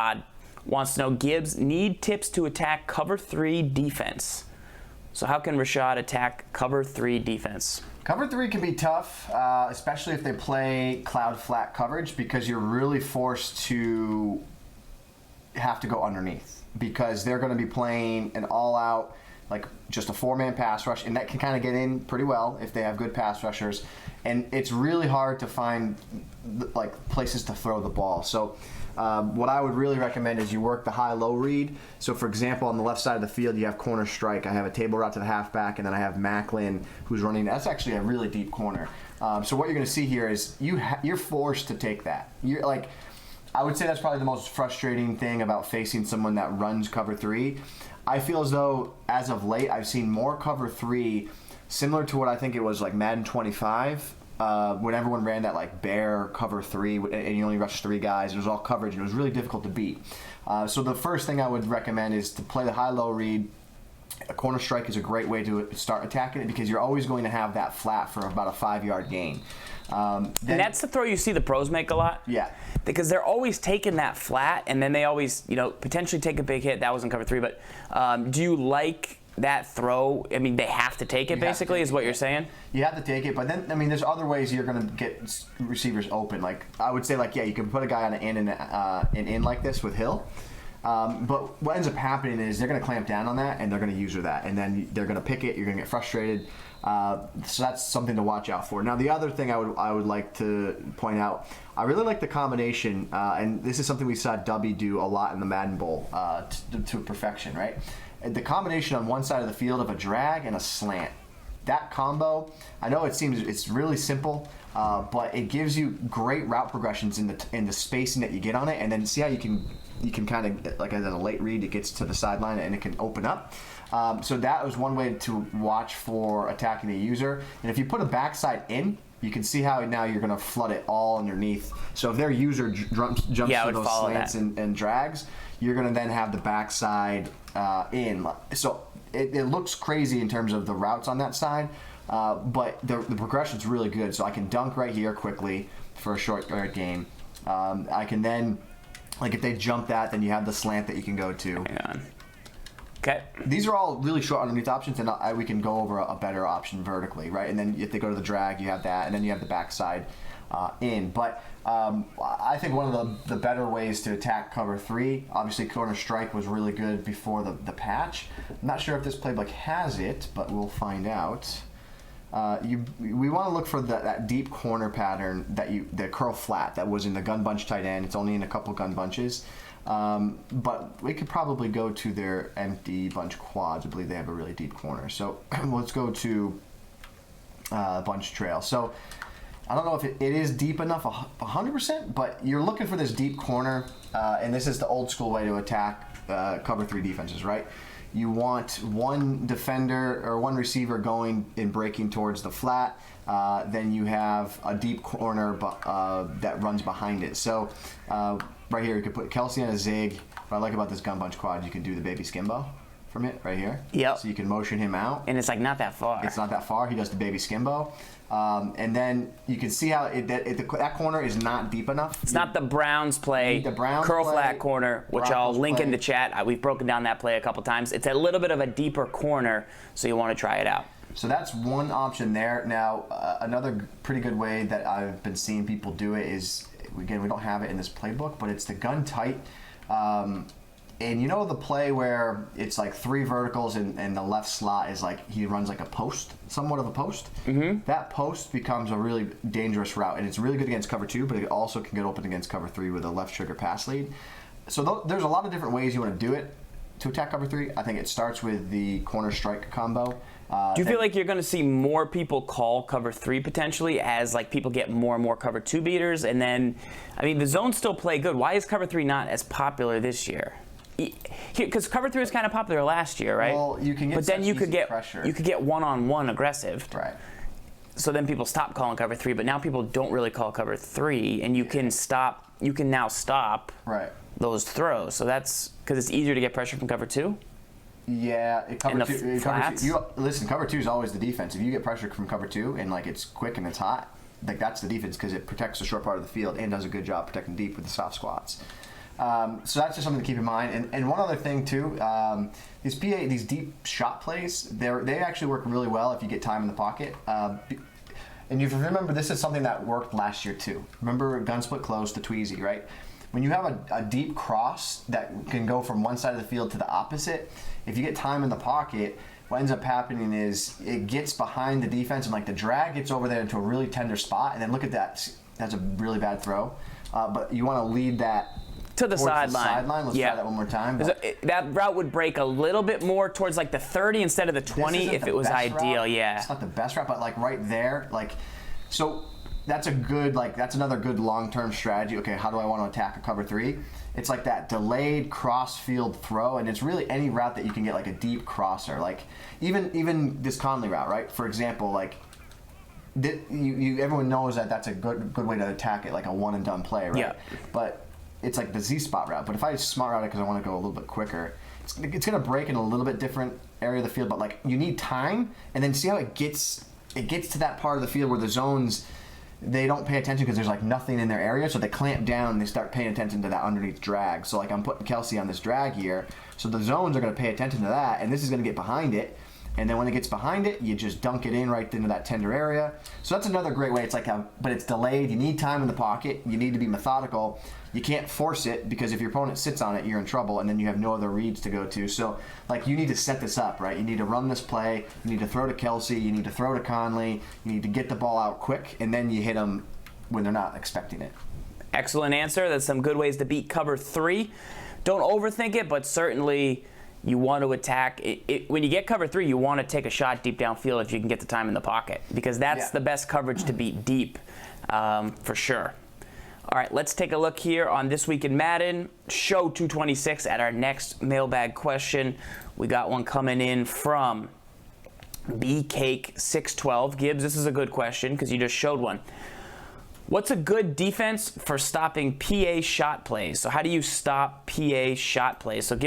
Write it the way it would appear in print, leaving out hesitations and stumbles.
Rashad wants to know, Gibbs, need tips to attack cover 3 defense. So how can Rashad attack cover 3 defense? Cover 3 can be tough, especially if they play cloud flat coverage, because you're really forced to have to go underneath, because they're going to be playing an all-out, like just a 4-man pass rush, and that can kind of get in pretty well if they have good pass rushers. And it's really hard to find like places to throw the ball. So what I would really recommend is you work the high-low read. So for example, on the left side of the field, you have corner strike. I have a table route to the halfback, and then I have Macklin who's running. That's actually a really deep corner. So what you're going to see here is you're forced to take that. You're like, I would say that's probably the most frustrating thing about facing someone that runs cover 3. I feel as though, as of late, I've seen more cover 3 similar to what I think it was like Madden 25, when everyone ran that like bear cover 3 and you only rushed 3 guys. It was all coverage and it was really difficult to beat. So the first thing I would recommend is to play the high-low read. A corner strike is a great way to start attacking it, because you're always going to have that flat for about a 5-yard gain. And that's the throw you see the pros make a lot. Yeah. Because they're always taking that flat, and then they always, potentially take a big hit. That was in cover 3, but do you like that throw? I mean, they have to take it, basically, is what you're saying? You have to take it, but then, I mean, there's other ways you're going to get receivers open. Like, I would say, like, yeah, you can put a guy on an in and in like this with Hill. But what ends up happening is they're going to clamp down on that, and they're going to user that, and then they're going to pick it. You're going to get frustrated. So that's something to watch out for. Now, the other thing I would like to point out, I really like the combination, and this is something we saw Dubby do a lot in the Madden Bowl to perfection, right? The combination on one side of the field of a drag and a slant. That combo, I know it's really simple, but it gives you great route progressions in the spacing that you get on it, and then see how you can kind of, like as a late read, it gets to the sideline and it can open up. So that was one way to watch for attacking the user. And if you put a backside in, you can see how now you're going to flood it all underneath. So if their user jumps to those slants and drags, you're going to then have the backside in. So it looks crazy in terms of the routes on that side, but the progression's really good. So I can dunk right here quickly for a short game. I can then, like if they jump that, then you have the slant that you can go to. Hang on. Okay. These are all really short underneath options, and we can go over a better option vertically, right? And then if they go to the drag, you have that, and then you have the backside in. But I think one of the better ways to attack cover 3, obviously corner strike was really good before the patch. I'm not sure if this playbook has it, but we'll find out. We want to look for that deep corner pattern, the curl flat that was in the gun bunch tight end. It's only in a couple gun bunches. But we could probably go to their empty bunch quads. I believe they have a really deep corner. So let's go to bunch trail. So I don't know if it is deep enough 100%, but you're looking for this deep corner, and this is the old school way to attack cover 3 defenses, right? You want one defender or one receiver going and breaking towards the flat. Then you have a deep corner that runs behind it. So right here, you could put Kelsey on a zig. What I like about this gun bunch quad, you can do the baby skimbo from it right here. Yep. So you can motion him out. And it's like not that far. It's not that far. He does the baby skimbo. And then you can see how that corner is not deep enough. It's not the Browns play, curl flat corner, which I'll link in the chat. We've broken down that play a couple times. It's a little bit of a deeper corner, so you want to try it out. So that's one option there. Now, another pretty good way that I've been seeing people do it is, again, we don't have it in this playbook, but it's the gun tight. And you know the play where it's like 3 verticals and the left slot is like, he runs like a post, somewhat of a post? Mm-hmm. That post becomes a really dangerous route, and it's really good against cover 2, but it also can get open against cover 3 with a left trigger pass lead. So there's a lot of different ways you want to do it to attack cover 3. I think it starts with the corner strike combo. Do you feel like you're going to see more people call cover 3 potentially as like people get more and more cover 2 beaters? And then, I mean, the zones still play good. Why is cover 3 not as popular this year? Because cover 3 was kind of popular last year, right? Well, you can get, but then you could get pressure. You could get one-on-one aggressive. Right. So then people stop calling cover 3, but now people don't really call cover 3, and you can stop. You can now stop those throws. So that's because it's easier to get pressure from cover 2. Yeah, cover 2. Listen, cover 2 is always the defense. If you get pressure from cover 2 and like it's quick and it's hot, like that's the defense because it protects the short part of the field and does a good job protecting deep with the soft squats. So that's just something to keep in mind. And one other thing too, these deep shot plays, they actually work really well if you get time in the pocket. And if you remember, this is something that worked last year too. Remember gun split close to Tweezy, right? When you have a deep cross that can go from one side of the field to the opposite, if you get time in the pocket, what ends up happening is it gets behind the defense and like the drag gets over there into a really tender spot, and then look at that. That's a really bad throw. But you want to lead that to the sideline. Let's try that one more time. That route would break a little bit more towards like the 30 instead of the 20 if it was ideal. Route. Yeah. It's not the best route, but like right there, so that's that's another good long-term strategy. Okay, how do I want to attack a cover 3? It's like that delayed cross-field throw, and it's really any route that you can get like a deep crosser. Like even this Conley route, right? For example, like everyone knows that that's a good way to attack it, like a one and done play, right? Yeah. But it's like the Z-spot route. But if I smart route it because I want to go a little bit quicker, it's going to break in a little bit different area of the field. But like you need time, and then see how it gets to that part of the field where the zones, they don't pay attention because there's like nothing in their area, so they clamp down and they start paying attention to that underneath drag. So like I'm putting Kelsey on this drag here, so the zones are going to pay attention to that, and this is going to get behind it. And then when it gets behind it, you just dunk it in right into that tender area. So that's another great way. It's like, but it's delayed. You need time in the pocket. You need to be methodical. You can't force it because if your opponent sits on it, you're in trouble, and then you have no other reads to go to. So like you need to set this up, right? You need to run this play. You need to throw to Kelsey. You need to throw to Conley. You need to get the ball out quick, and then you hit them when they're not expecting it. Excellent answer. That's some good ways to beat cover 3. Don't overthink it, but certainly you want to attack. When you get cover 3, you want to take a shot deep downfield if you can get the time in the pocket, because that's the best coverage to beat deep, for sure. All right, let's take a look here on This Week in Madden, show 226 at our next mailbag question. We got one coming in from BCake612. Gibbs, this is a good question because you just showed one. What's a good defense for stopping PA shot plays? So how do you stop PA shot plays? So